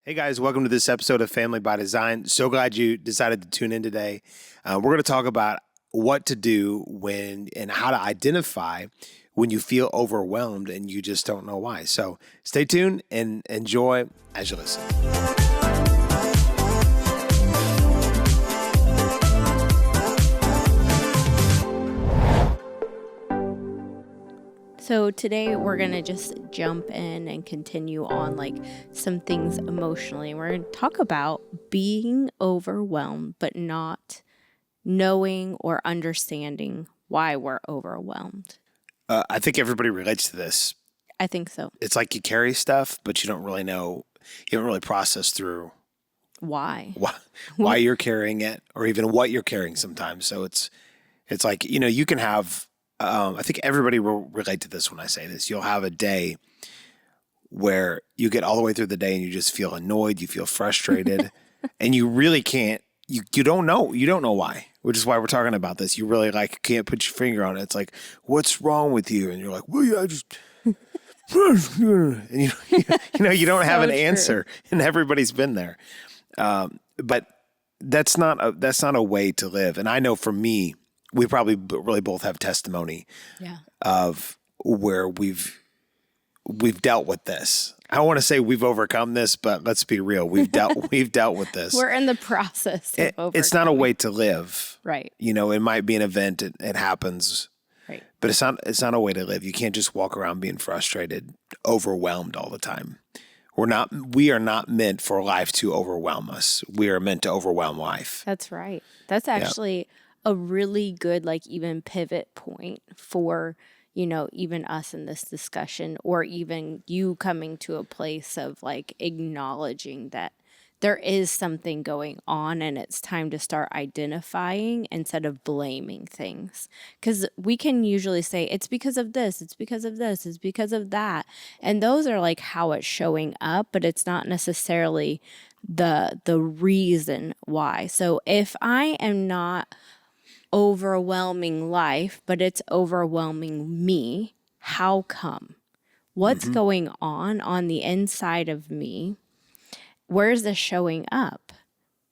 Hey guys, welcome to this episode of Family by Design. So glad you decided to tune in today. We're going to talk about what to do when and how to identify when you feel overwhelmed and you just don't know why. So stay tuned and enjoy as you listen. So today we're going to just jump in and continue on some things emotionally. We're going to talk about being overwhelmed, but not knowing or understanding why we're overwhelmed. I think everybody relates to this. I think so. It's like you carry stuff, but you don't really know, you don't really process through Why you're carrying it or even what you're carrying sometimes. So it's like, you can have, I think everybody will relate to this when I say this. You'll have a day where you get all the way through the day and you just feel annoyed, you feel frustrated, and you really can't, you don't know why, which is why we're talking about this. You really can't put your finger on it. It's like, what's wrong with you? And you're like, well, yeah, I just, and you don't have an answer, and everybody's been there. But that's not a way to live. And I know for me, we probably really both have testimony of where we've dealt with this. I don't want to say we've overcome this, but let's be real. We've dealt with this. We're in the process of overcoming. It's not a way to live. Right. It might be an event. It happens. Right. But it's not a way to live. You can't just walk around being frustrated, overwhelmed all the time. We are not meant for life to overwhelm us. We are meant to overwhelm life. That's right. That's actually a really good, even pivot point for, even us in this discussion, or even you coming to a place of acknowledging that there is something going on and it's time to start identifying instead of blaming things. Because we can usually say, it's because of this, it's because of this, it's because of that. And those are how it's showing up, but it's not necessarily the reason why. So if I am not overwhelming life, but it's overwhelming me, how come? What's going on the inside of me? Where's this showing up?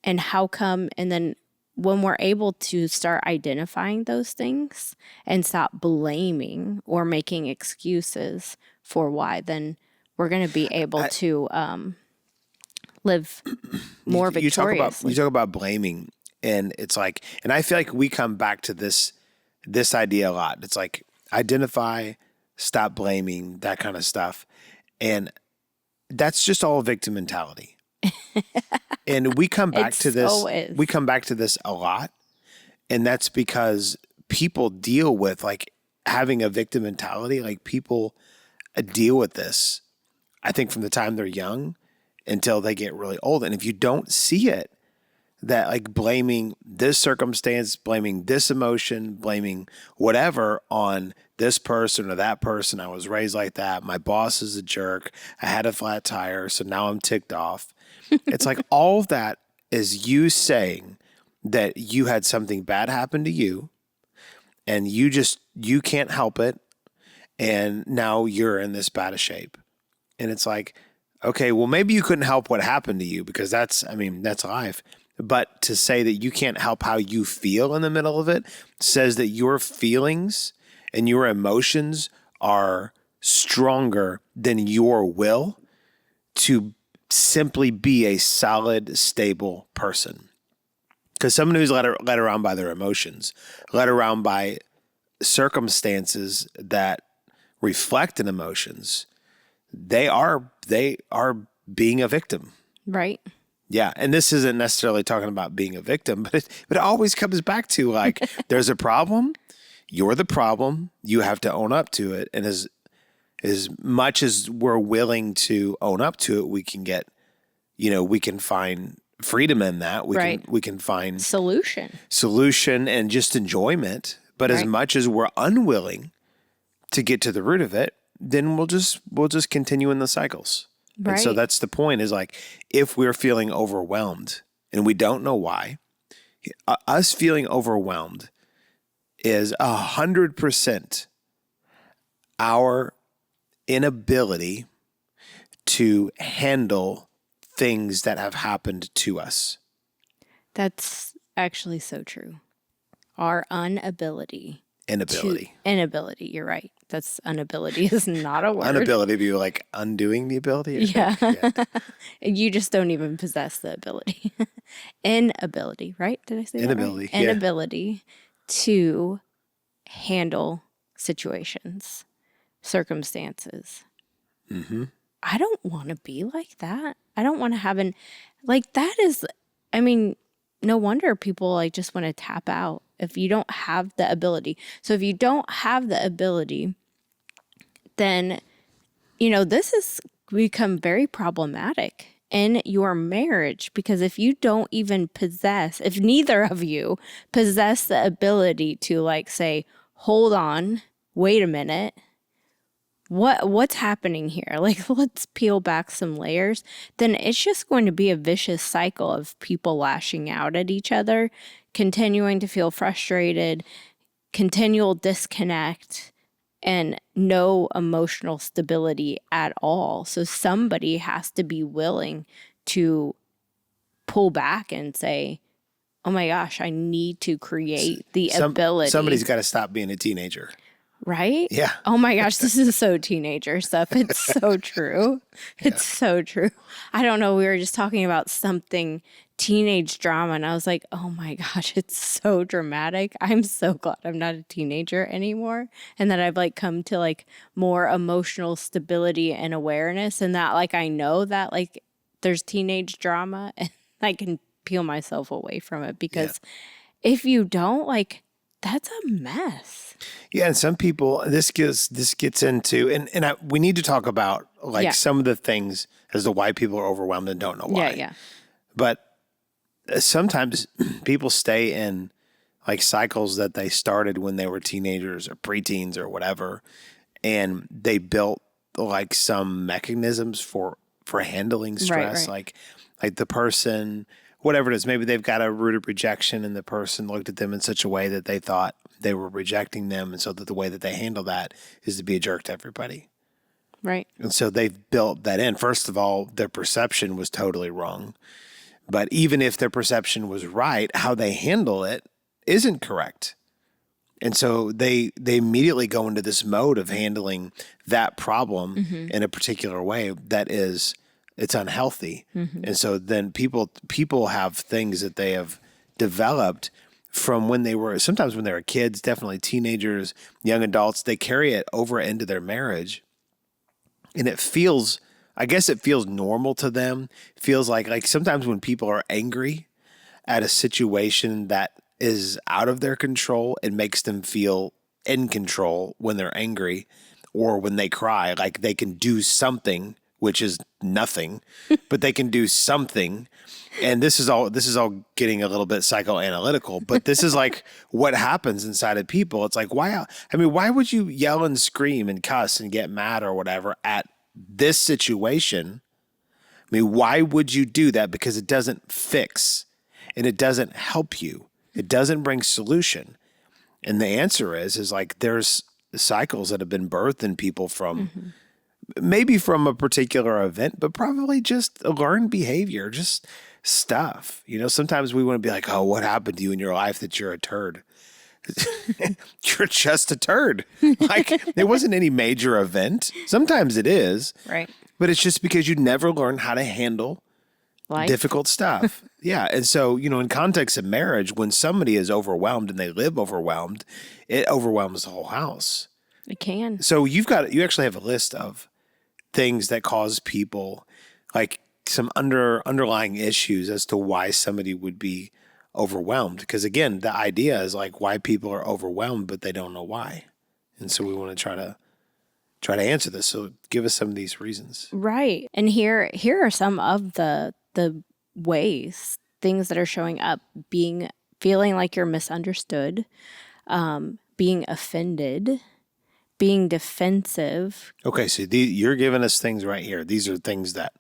And how come? And then when we're able to start identifying those things and stop blaming or making excuses for why, then we're going to be able to live more victoriously. You talk about blaming. And it's and I feel like we come back to this idea a lot. It's identify, stop blaming, that kind of stuff. And that's just all victim mentality. And we come back to this. We come back to this a lot. And that's because people deal with having a victim mentality. People deal with this, I think, from the time they're young until they get really old. And if you don't see it, that blaming this circumstance, blaming this emotion, blaming whatever on this person or that person. I was raised like that. My boss is a jerk. I had a flat tire, so now I'm ticked off. It's all of that is you saying that you had something bad happen to you and you can't help it. And now you're in this bad of shape. And it's okay, well, maybe you couldn't help what happened to you because that's life. But to say that you can't help how you feel in the middle of it says that your feelings and your emotions are stronger than your will to simply be a solid, stable person. Because someone who's led around by their emotions, led around by circumstances that reflect in emotions, they are being a victim. Right. Yeah, and this isn't necessarily talking about being a victim, but it always comes back to there's a problem, you're the problem, you have to own up to it, and as much as we're willing to own up to it, we can get, we can find freedom in that. We can find solution and just enjoyment. But as much as we're unwilling to get to the root of it, then we'll just continue in the cycles. Right. And so that's the point is if we're feeling overwhelmed and we don't know why, us feeling overwhelmed is 100% our inability to handle things that have happened to us. That's actually so true. Our inability. Inability, you're right. That's inability is not a word. Inability to be like undoing the ability. Yeah. You just don't even possess the ability. Inability, right? Did I say that right? Inability, yeah. Inability to handle situations, circumstances. Mm-hmm. I don't want to be like that. I don't want to have that is, I mean, no wonder people like just want to tap out if you don't have the ability. So if you don't have the ability, then, this has become very problematic in your marriage, because if you don't even if neither of you possess the ability to like say, hold on, wait a minute, what's happening here? Like, let's peel back some layers. Then it's just going to be a vicious cycle of people lashing out at each other, continuing to feel frustrated, continual disconnect, and no emotional stability at all. So somebody has to be willing to pull back and say, oh my gosh, I need to create the ability. Somebody's got to stop being a teenager. Right? Yeah. Oh my gosh, this is so teenager stuff. It's so true. It's so true. I don't know. We were just talking about something teenage drama, and I was like, oh my gosh, it's so dramatic. I'm so glad I'm not a teenager anymore, and that I've like come to like more emotional stability and awareness, and that like I know that like there's teenage drama, and I can peel myself away from it, because if you don't, like, that's a mess. Yeah, and some people, this gets into, and we need to talk about like some of the things as to why people are overwhelmed and don't know why. Yeah. But sometimes people stay in like cycles that they started when they were teenagers or preteens or whatever, and they built like some mechanisms for handling stress, right. like the person, whatever it is, maybe they've got a root of rejection, and the person looked at them in such a way that they thought they were rejecting them, and so that the way that they handle that is to be a jerk to everybody. Right. And so they've built that in. First of all, their perception was totally wrong. But even if their perception was right, how they handle it isn't correct. And so they immediately go into this mode of handling that problem in a particular way that it's unhealthy. And so then people have things that they have developed from when they were kids, definitely teenagers, young adults. They carry it over into their marriage, and it feels normal to them. It feels like sometimes when people are angry at a situation that is out of their control, it makes them feel in control when they're angry, or when they cry, like they can do something, which is nothing, but they can do something. And this is all getting a little bit psychoanalytical, but this is like what happens inside of people. It's like, why would you yell and scream and cuss and get mad or whatever at this situation? I mean, why would you do that? Because it doesn't fix, and it doesn't help you. It doesn't bring solution. And the answer is like, there's cycles that have been birthed in people from maybe from a particular event, but probably just a learned behavior, just stuff. Sometimes we want to be like, oh, what happened to you in your life that you're a turd? You're just a turd. Like, it wasn't any major event. Sometimes it is. Right. But it's just because you never learned how to handle difficult stuff. Yeah. And so, in context of marriage, when somebody is overwhelmed and they live overwhelmed, it overwhelms the whole house. It can. So you actually have a list of things that cause people, like some underlying issues as to why somebody would be overwhelmed. Because again, the idea is like why people are overwhelmed, but they don't know why. And so we want to try to answer this. So give us some of these reasons. Right. And here are some of the ways, things that are showing up: feeling like you're misunderstood, being offended, being defensive. Okay, so you're giving us things right here. These are things that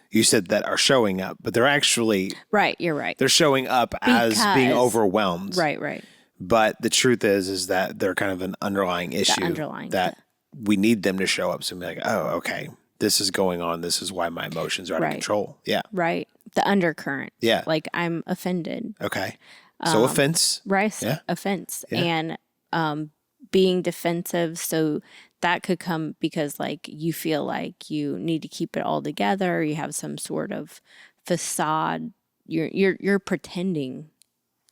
you said that are showing up, but they're actually... Right, you're right. They're showing up as being overwhelmed. Right. But the truth is that they're kind of an underlying issue that we need them to show up. So be like, oh, okay, this is going on. This is why my emotions are out of Right. control. Yeah. Right. The undercurrent. Yeah. Like I'm offended. Okay. So offense. Right. Yeah. Offense. Yeah. And being defensive. So that could come because like you feel like you need to keep it all together. You have some sort of facade. You're pretending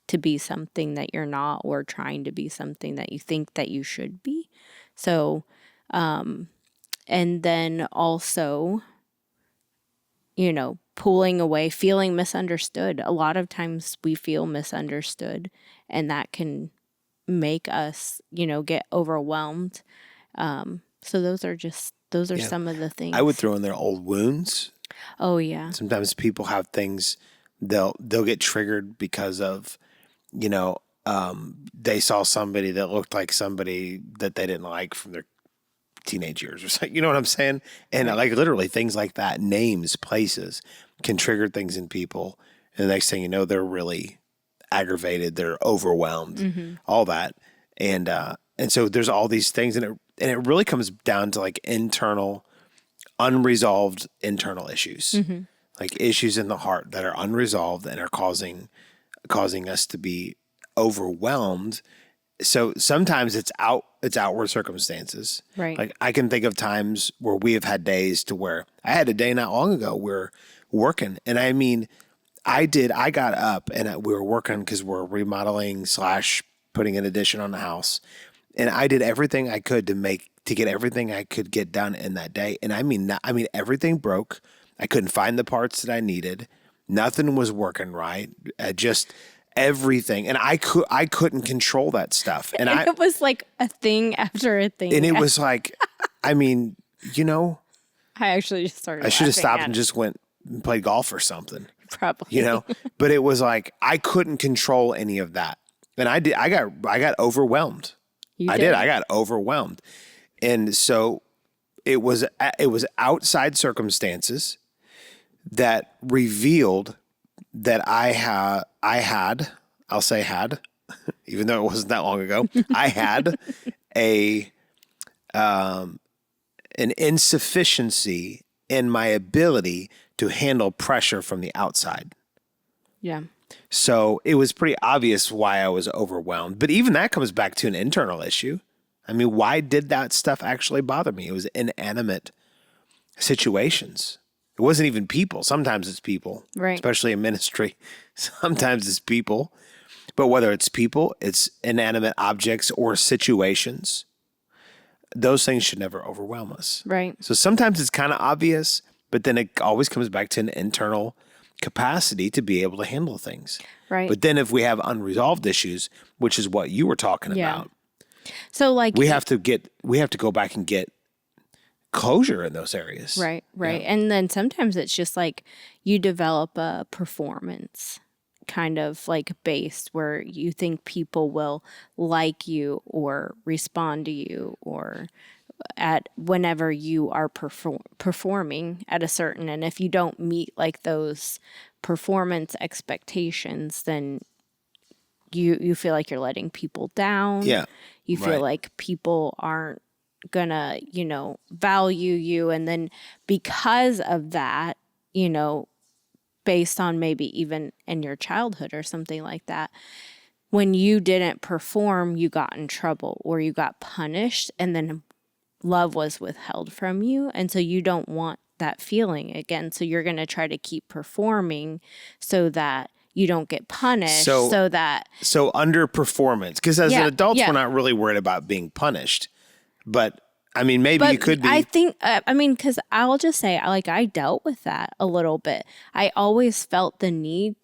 to be something that you're not, or trying to be something that you think that you should be. So, and then also, pulling away, feeling misunderstood. A lot of times we feel misunderstood, and that can make us, get overwhelmed. So those are Yeah. some of the things. I would throw in their old wounds. Oh yeah. Sometimes people have things they'll get triggered because of, they saw somebody that looked like somebody that they didn't like from their teenage years or something. You know what I'm saying? And like literally things like that, names, places can trigger things in people. And the next thing you know, they're really aggravated, they're overwhelmed, all that. And so there's all these things, and it really comes down to like unresolved internal issues, like issues in the heart that are unresolved and are causing us to be overwhelmed. So sometimes it's outward circumstances. Right. Like I can think of times where we have had days to where I had a day not long ago where working, and I mean, I got up and we were working because we're remodeling / putting an addition on the house. And I did everything I could to get everything I could get done in that day. And I mean, everything broke. I couldn't find the parts that I needed. Nothing was working right. Just everything. And I couldn't control that stuff. And it was like a thing after a thing. And it was like, I mean, I actually just started. I should have stopped and it. just went and played golf or something. Probably. But it was like I couldn't control any of that. And I got overwhelmed. I got overwhelmed. And so it was outside circumstances that revealed that I had, I'll say had, even though it wasn't that long ago, I had an insufficiency in my ability to handle pressure from the outside. Yeah. So it was pretty obvious why I was overwhelmed. But even that comes back to an internal issue. I mean, why did that stuff actually bother me? It was inanimate situations. It wasn't even people. Sometimes it's people, Right. Especially in ministry. Sometimes it's people. But whether it's people, it's inanimate objects or situations, those things should never overwhelm us. Right. So sometimes it's kind of obvious, but then it always comes back to an internal capacity to be able to handle things. Right. But then if we have unresolved issues, which is what you were talking about, so like we have to go back and get closure in those areas. Right. Yeah. And then sometimes it's just like you develop a performance kind of like based where you think people will like you or respond to you or at whenever you are performing at a certain, and if you don't meet like those performance expectations, then you feel like you're letting people down. Yeah. You feel like people aren't gonna, value you. And then because of that, based on maybe even in your childhood or something like that, when you didn't perform, you got in trouble or you got punished, and then love was withheld from you. And so you don't want that feeling again. So you're going to try to keep performing so that you don't get punished. So underperformance, because as an adult, we're not really worried about being punished. But I mean, maybe you could be. I think, because I'll just say, I dealt with that a little bit. I always felt the need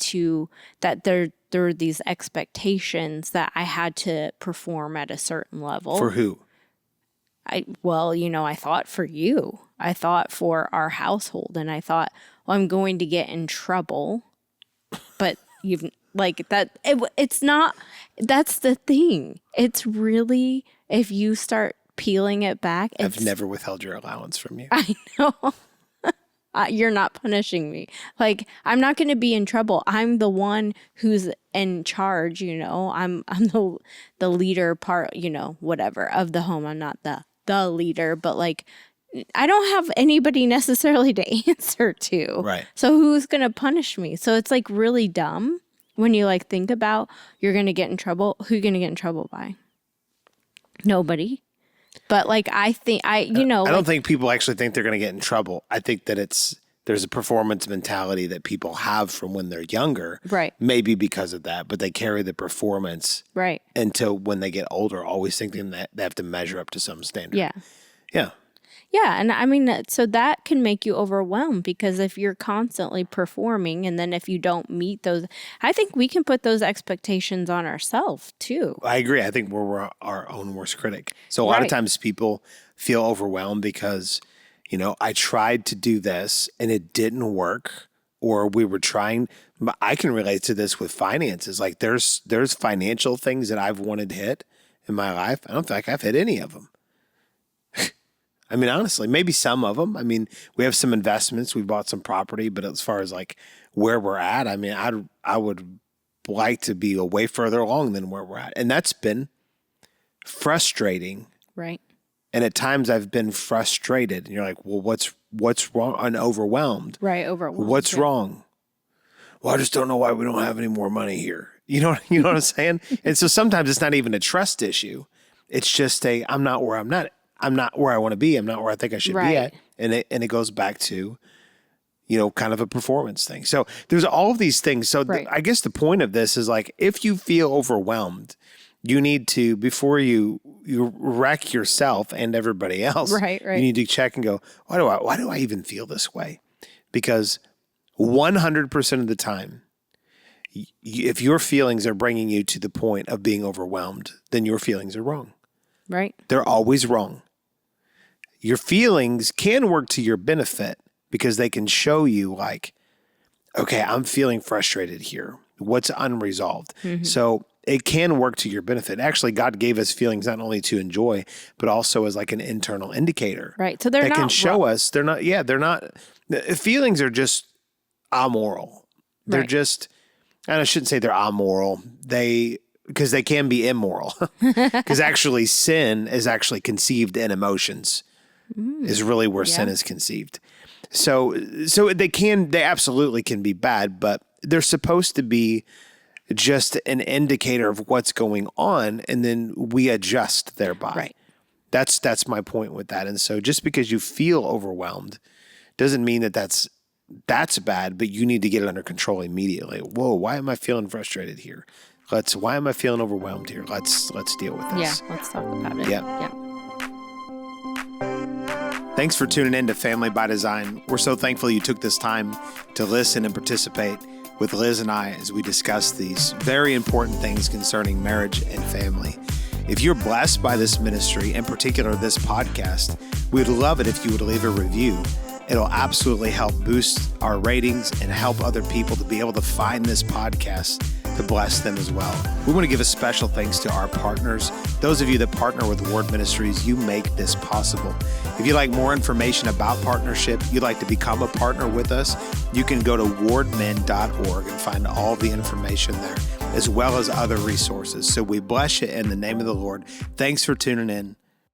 that there were these expectations that I had to perform at a certain level. For who? I thought for you. I thought for our household. And I thought, well, I'm going to get in trouble. But you've like that. It's not, that's the thing. It's really, if you start peeling it back. I've never withheld your allowance from you. I know. You're not punishing me. Like, I'm not going to be in trouble. I'm the one who's in charge, I'm the leader part, whatever, of the home. I'm not the leader, but like I don't have anybody necessarily to answer to. Right. So who's going to punish me? So it's like really dumb when you like think about you're going to get in trouble. Who are you going to get in trouble by? Nobody. But like, I think I don't think people actually think they're going to get in trouble. I think that there's a performance mentality that people have from when they're younger. Right. Maybe because of that, but they carry the performance right. until when they get older, always thinking that they have to measure up to some standard. Yeah. Yeah. Yeah. And I mean, so that can make you overwhelmed because if you're constantly performing and then if you don't meet those, I think we can put those expectations on ourselves too. I agree. I think we're our own worst critic. So a lot of times people feel overwhelmed because, I tried to do this and it didn't work, or we were trying. I can relate to this with finances. Like there's financial things that I've wanted to hit in my life. I don't think I've hit any of them. I mean, honestly, maybe some of them. I mean, we have some investments. We bought some property, but as far as like where we're at, I mean, I would like to be way further along than where we're at. And that's been frustrating. Right. And at times I've been frustrated. And you're like, well, what's wrong? And overwhelmed. Right. Overwhelmed. What's wrong? Well, I just don't know why we don't have any more money here. You know what I'm saying? And so sometimes it's not even a trust issue. It's just I'm not where I want to be. I'm not where I think I should be at. And it goes back to, kind of a performance thing. So there's all of these things. So I guess the point of this is like, if you feel overwhelmed, you need to, before you wreck yourself and everybody else, right. you need to check and go, why do I even feel this way? Because 100% of the time, if your feelings are bringing you to the point of being overwhelmed, then your feelings are wrong. Right. They're always wrong. Your feelings can work to your benefit because they can show you like, okay, I'm feeling frustrated here. What's unresolved? Mm-hmm. So it can work to your benefit. Actually, God gave us feelings not only to enjoy, but also as like an internal indicator. Right. So they're not can show us they're not, feelings are just amoral. They're just, and I shouldn't say they're amoral. Because they can be immoral. Because actually sin is actually conceived in emotions. Is really where sin is conceived. So they absolutely can be bad, but they're supposed to be just an indicator of what's going on, and then we adjust thereby. Right. That's my point with that. And so just because you feel overwhelmed doesn't mean that's bad, but you need to get it under control immediately. Whoa, why am I feeling frustrated here? Why am I feeling overwhelmed here? Let's deal with this. Yeah, let's talk about it. Yeah. Thanks for tuning in to Family by Design. We're so thankful you took this time to listen and participate with Liz and I as we discuss these very important things concerning marriage and family. If you're blessed by this ministry, in particular this podcast, we'd love it if you would leave a review. It'll absolutely help boost our ratings and help other people to be able to find this podcast to bless them as well. We want to give a special thanks to our partners. Those of you that partner with Ward Ministries, you make this possible. If you'd like more information about partnership, you'd like to become a partner with us, you can go to wardmen.org and find all the information there, as well as other resources. So we bless you in the name of the Lord. Thanks for tuning in.